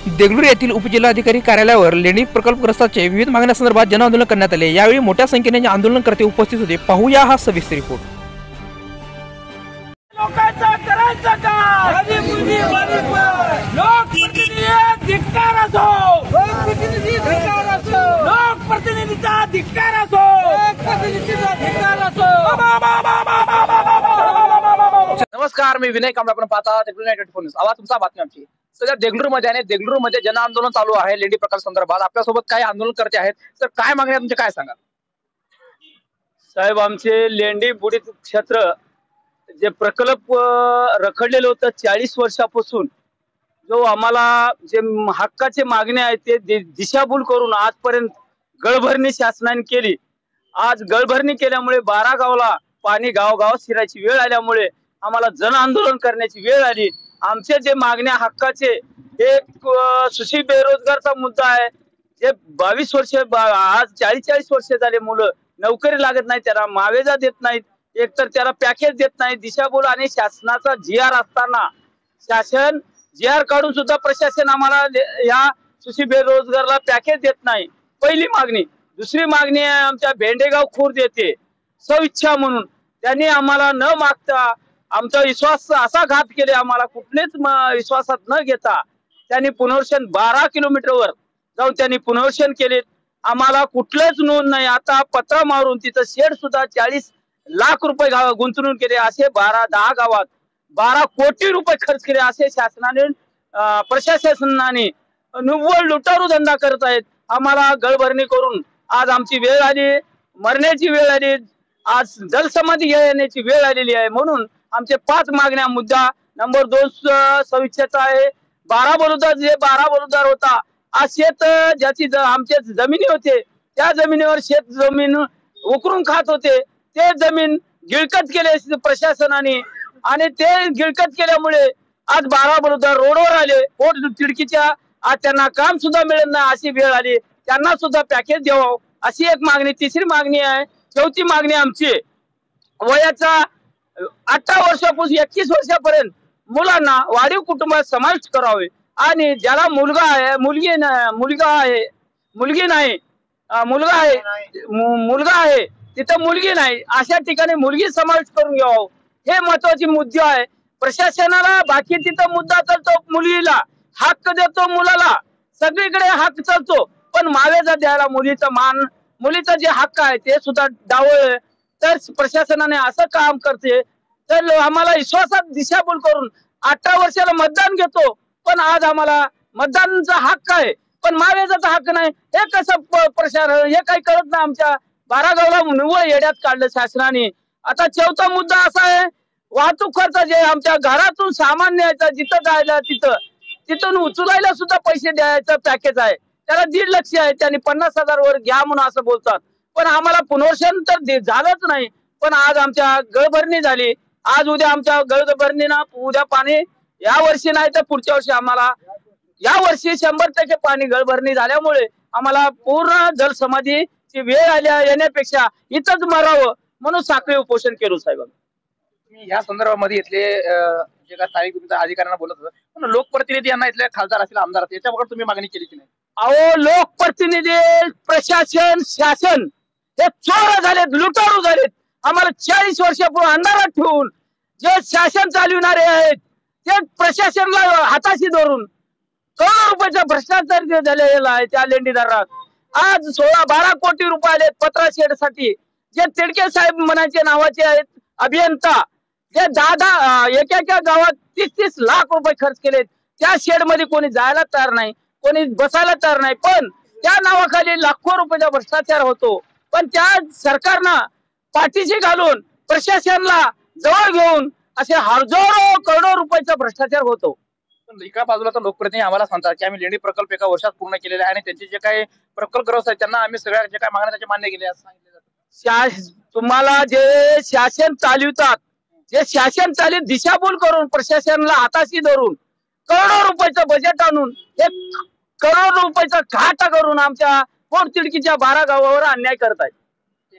देगलूर येथील उपजिल्हाधिकारी कार्यालयावर लेंडी प्रकल्पग्रस्तांचे विविध मागण्यांसंदर्भात जनआंदोलन करण्यात आले। यावेळी मोठ्या संख्येने आंदोलनकर्ते उपस्थित होते। पाहूया हा सविस्तर रिपोर्ट। लोकांचा करायचं काय? लोकप्रतिनिधी धिक्कार असो, लोकप्रतिनिधी धिक्कार असो, लोकप्रतिनिधीचा धिक्कार असो, लोकप्रतिनिधीचा धिक्कार असो। नमस्कार, मी विनय कांबळे, आपण पाहता देगलूर युनायटेड फोन न्यूज। आवाज तुमचा, बातमी आमची। सध्या देगलूरमध्ये आणि देगलूरमध्ये जन आंदोलन चालू आहे लेंडी प्रकल्प संदर्भात। आपल्यासोबत काही आंदोलन करते आहेत, तर काय मागण्या तुमचे, काय सांगा साहेब? आमचे लेंडी बुडीत क्षेत्र जे प्रकल्प रखडलेलं होतं 40 वर्षापासून, जो आम्हाला जे हक्काचे मागणे आहेत ते दिशाभूल करून आजपर्यंत गळभरणी शासनाने केली। आज गळभरणी केल्यामुळे 12 गावाला पाणी गावगाव शिरायची वेळ आल्यामुळे आम्हाला जन आंदोलन करण्याची वेळ आली। आमचे जे मागण्या हक्काचे, एक सुशी बेरोजगारचा मुद्दा आहे। जे 22 वर्ष आज 40 वर्ष झाले मुलं नोकरी लागत नाही, त्याला मावेजा देत नाहीत, एकतर त्याला पॅकेज देत नाही, दिशाभूल। आणि शासनाचा GR असताना शासन GR काढून सुद्धा प्रशासन आम्हाला या सुशी बेरोजगारला पॅकेज देत नाही। पहिली मागणी। दुसरी मागणी आहे आमच्या भेंडेगाव खुर्द येथे स्वेच्छा म्हणून त्यांनी आम्हाला न मागता आमचा विश्वास असा घात केले, आम्हाला कुठलेच विश्वासात न घेता त्यांनी पुनर्वसन 12 किलोमीटरवर जाऊन त्यांनी पुनर्वसन केले। आम्हाला कुठलंच नोंद नाही। आता पत्रा मारून तिथं शेड सुद्धा 40 लाख रुपये गुंतवणूक केले। असे 10 गावात 12 कोटी रुपये खर्च केले। असे शासनाने प्रशासनाने निव्वळ लुटारू धंदा करत आहेत। आम्हाला गळभरणी करून आज आमची वेळ आली, मरण्याची वेळ आली, आज जलसमाधी घेण्याची वेळ आलेली आहे। म्हणून आमचे 5 मागण्या। मुद्दा नंबर 2 स्वेच्छेचा आहे। 12 बलुदार, जे 12 बलुदार होता, आज शेत ज्याची आमच्या जमिनी होते त्या जमिनीवर शेत जमीन उकरून खात होते, ते जमीन गिळकत केले प्रशासनाने। आणि ते गिळकत केल्यामुळे आज 12 बलुदार रोडवर आले, पोट तिडकीच्या। आज त्यांना काम सुद्धा मिळत नाही, अशी वेळ आली। त्यांना सुद्धा पॅकेज द्यावं, अशी एक मागणी। तिसरी मागणी आहे, चौथी मागणी आमची, वयाचा 18 वर्षापासून 21 वर्षापर्यंत मुलांना वाढीव कुटुंबात समाविष्ट करावे। आणि ज्याला मुलगा आहे, मुलगा आहे तिथं मुलगी नाही, अशा ठिकाणी मुलगी समाविष्ट करून घ्यावं, हे महत्वाचे मुद्दे आहे। प्रशासनाला बाकी तिथं मुद्दा चालतो, मुलीला हक्क देतो, मुलाला सगळीकडे हक्क चालतो, पण मावेजा द्यायला मुलीचा मान, मुलीचा जे हक्क आहे ते सुद्धा डावळ। तर प्रशासनाने असं काम करते, तर आम्हाला विश्वासात दिशाभूल करून 18 वर्षाला मतदान घेतो, पण आज आम्हाला मतदानाचा हक्क आहे पण मावेजाचा हक्क नाही। हे कसं प्रशासन, हे काही कळत नाही। आमच्या 12 गावाला निव्वळ येड्यात काढलं शासनाने। आता चौथा मुद्दा असा आहे, वाहतूक खर्च, जे आमच्या घरातून सामान न्यायचं, जिथं जायला तिथून उचलायला सुद्धा पैसे द्यायचं पॅकेज आहे, त्याला 1.5 लाख आहे। त्यांनी 50,000 वर घ्या म्हणून असं बोलतात, पण आम्हाला पुनर्वसन तर झालंच नाही। पण आज आमच्या गळभरणी झाली, आज उद्या आमच्या गळभरणीना उद्या पाणी, या वर्षी नाही तर पुढच्या वर्षी आम्हाला, या वर्षी 100% पाणी गळभरणी झाल्यामुळे आम्हाला पूर्ण जलसमाधीची वेळ येण्यापेक्षा इथंच मरावं म्हणून साखळी उपोषण केलं। साहेब, तुम्ही या संदर्भामध्ये इथले जे काय स्थानिक तुमच्या अधिकाऱ्यांना बोलत होता, पण लोकप्रतिनिधी यांना इथले खासदार असतील, आमदार असतील, याच्यावर तुम्ही मागणी केली की नाही? अहो, लोकप्रतिनिधी, प्रशासन, शासन हे चोर झालेत, लुटारू झालेत। आम्हाला 40 वर्षापूर्वी अंधारात ठेवून जे शासन चालविणारे आहेत ते प्रशासनाला हाताशी धरून करोड रुपयाचा भ्रष्टाचार झालेला आहे त्या लेंडीदारात। आज 16-12 कोटी रुपये आले पत्रा शेड साठी। जे तिडके साहेब म्हणायचे नावाचे आहेत अभियंता, जे 10 एका गावात 30-30 लाख रुपये खर्च केलेत, त्या शेड मध्ये कोणी जायला तयार नाही, कोणी बसायला तयार नाही, पण त्या नावाखाली लाखो रुपयाचा भ्रष्टाचार होतो। पण त्या सरकारनं पाठीशी घालून प्रशासनाला जवळ घेऊन असे हजारो करोडो रुपयाचा भ्रष्टाचार होतो। पण एका बाजूला तर लोकप्रतिनिधी आम्हाला सांगतात की आम्ही लेंडी प्रकल्प एका वर्षात पूर्ण केलेले आहे आणि त्यांचे जे काही प्रकल्पग्रस्त आहेत त्यांना आम्ही सगळ्या जे काही मागण्या त्याचे मान्य केले असं सांगितलं जातं। तुम्हाला जे शासन चालवतात, जे शासन चालित दिशाभूल करून प्रशासनाला हाताशी धरून करोडो रुपयाचं बजेट आणून 1 करोड रुपयाचा घाटा करून आमच्या पोटतिडकीच्या 12 गावावर अन्याय करतायत।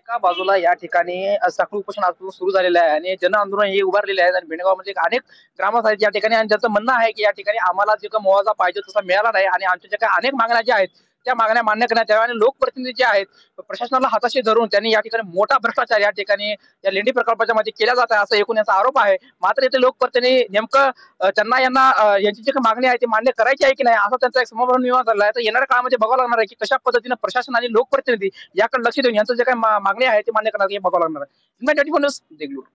एका बाजूला या ठिकाणी साखळी उपोषण आजपासून सुरू झालेलं आहे आणि जन आंदोलन हे उभारलेले आहेत आणि बेणगावमध्ये अनेक ग्रामस्थ आहेत या ठिकाणी आणि ज्यांचं म्हणणं आहे की या ठिकाणी आम्हाला जे काही मुआवजा पाहिजे तसा मिळाला नाही आणि आमच्या ज्या काही अनेक मागण्या ज्या आहेत त्या मागण्या मान्य करण्यात याव्या आणि लोकप्रतिनिधी जे आहेत प्रशासनाला हाताशी धरून त्यांनी या ठिकाणी मोठा भ्रष्टाचार या ठिकाणी या लेंडी प्रकल्पाच्या मध्ये केला जात आहे असं एकूण यांचा आरोप आहे. मात्र येथे लोकप्रतिनिधी नेमकं यांची जी काही मागणी आहे ती मान्य करायची आहे की नाही असा त्यांचा एक समाधान निर्माण झाला आहे. तर येणाऱ्या काळामध्ये बघावं लागणार आहे की कशा पद्धतीने प्रशासन आणि लोकप्रतिनिधी याकडे लक्ष देऊन यांचं जे काही मागणी आहे ती मान्य करणार हे बघावं लागणार आहे. देगलूर.